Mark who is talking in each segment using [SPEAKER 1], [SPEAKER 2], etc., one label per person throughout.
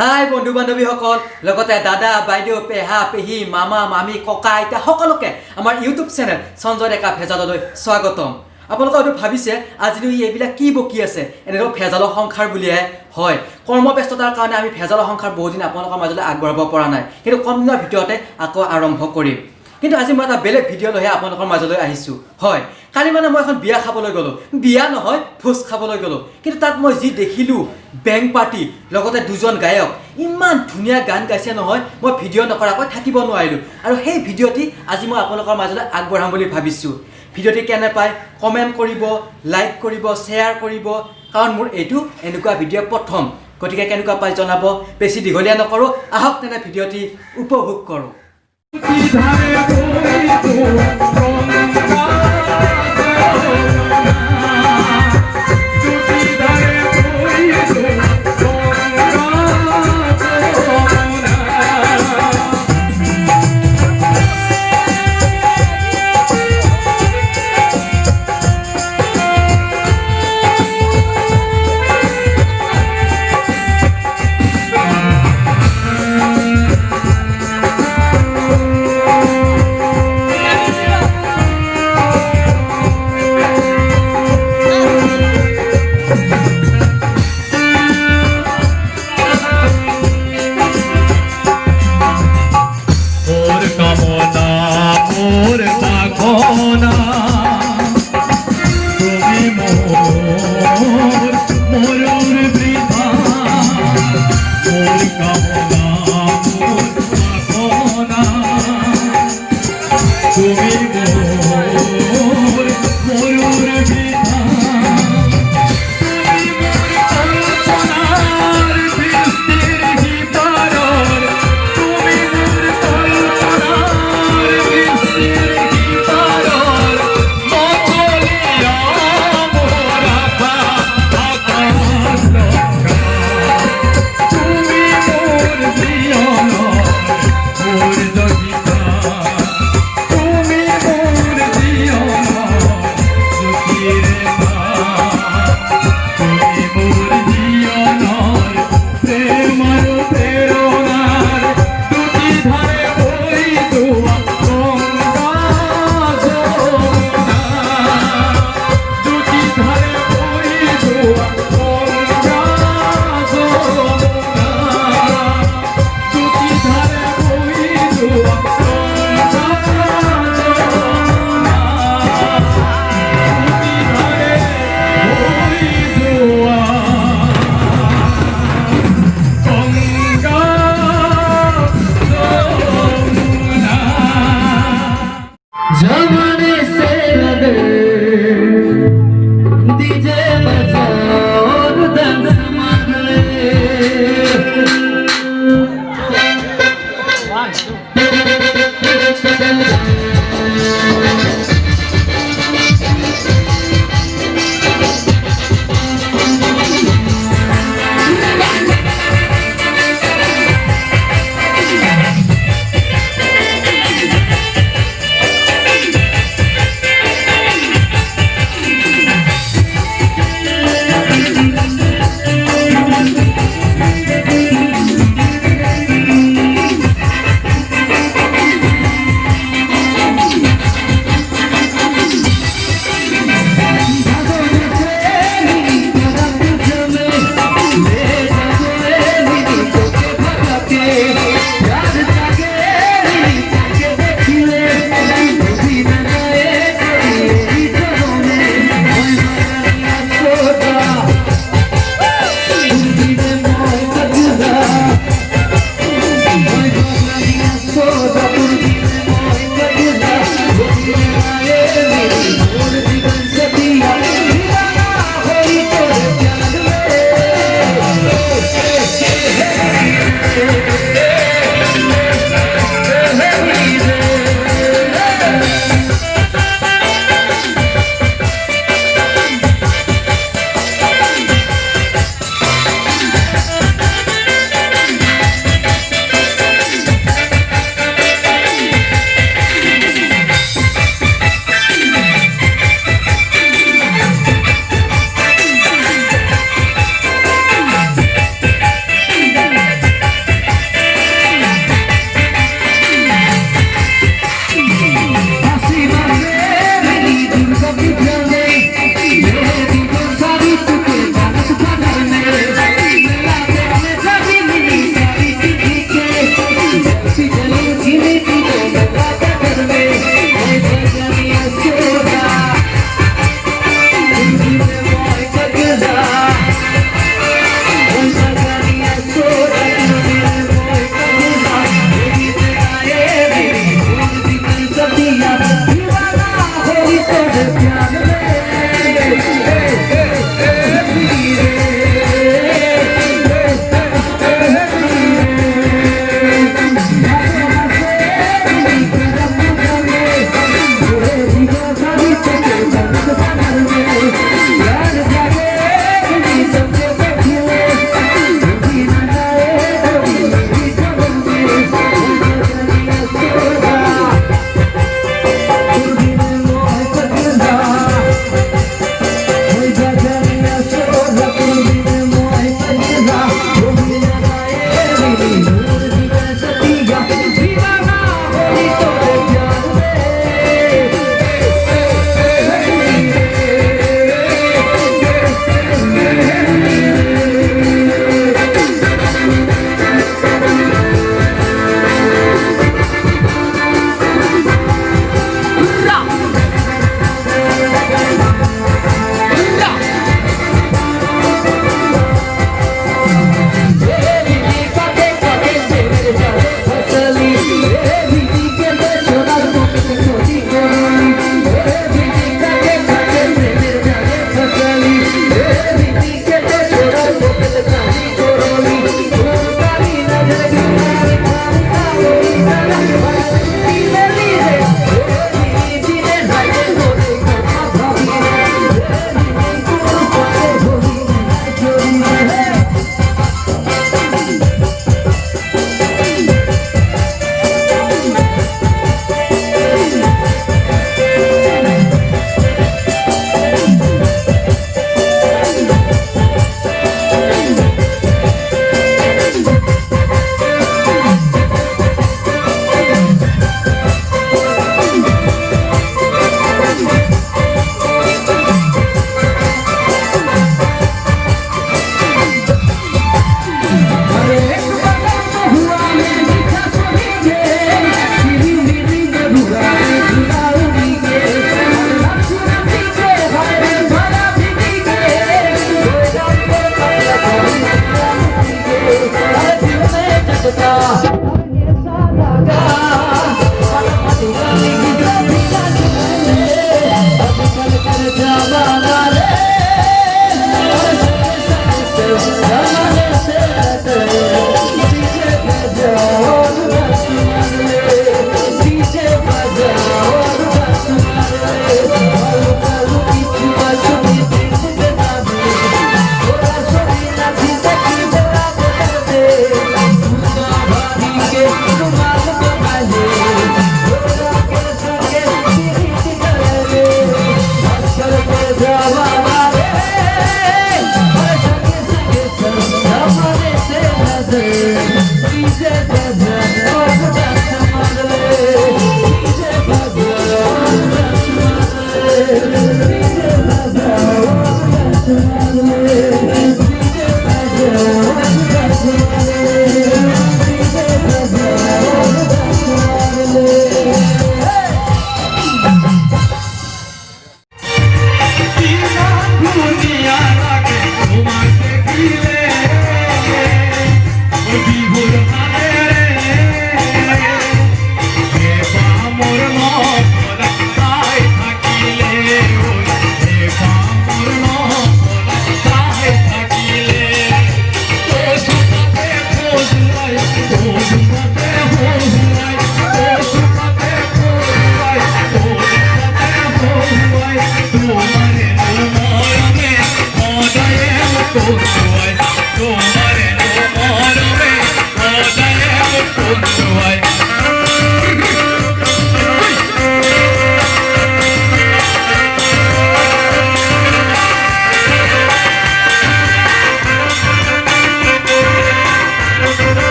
[SPEAKER 1] High বন্ধু বান্ধৱীসকল লগতে দাদা বাইদেউ পেহা পেহী মামা মামী ককা আইতা সকলোকে আমাৰ ইউটিউব চেনেল সঞ্জয় ডেকা ভেজাললৈ স্বাগতম। আপোনালোকে হয়তো ভাবিছে আজিনো এইবিলাক কি বকি আছে, এনেদৰে ভেজালৰ সংসাৰ বুলিহে হয়। কৰ্মব্যস্ততাৰ কাৰণে আমি ভেজালৰ সংসাৰ বহুদিন আপোনালোকৰ মাজলৈ আগবঢ়াব পৰা নাই, কিন্তু কম দিনৰ ভিতৰতে আকৌ আৰম্ভ কৰিম। কিন্তু আজি মই এটা বেলেগ ভিডিঅ' লৈহে আপোনালোকৰ মাজলৈ আহিছোঁ। হয়, কালি মানে মই এখন বিয়া খাবলৈ গ'লোঁ, বিয়া নহয় ভোজ খাবলৈ গ'লোঁ, কিন্তু তাত মই যি দেখিলোঁ বেংক পাৰ্টি লগতে দুজন গায়ক ইমান ধুনীয়া গান গাইছে নহয়, মই ভিডিঅ' নকৰাকৈ থাকিব নোৱাৰিলোঁ। আৰু সেই ভিডিঅ'টি আজি মই আপোনালোকৰ মাজলৈ আগবঢ়াম বুলি ভাবিছোঁ। ভিডিঅ'টি কেনে পায় কমেণ্ট কৰিব, লাইক কৰিব, শ্বেয়াৰ কৰিব, কাৰণ মোৰ এইটো এনেকুৱা ভিডিঅ' প্ৰথম, গতিকে কেনেকুৱা পায় জনাব। বেছি দীঘলীয়া নকৰোঁ, আহক তেনে ভিডিঅ'টি উপভোগ কৰোঁ।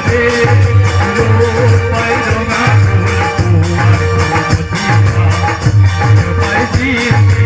[SPEAKER 2] রে রূপাই রঙা ফুল কুয়ার মতিকা রূপাই জিত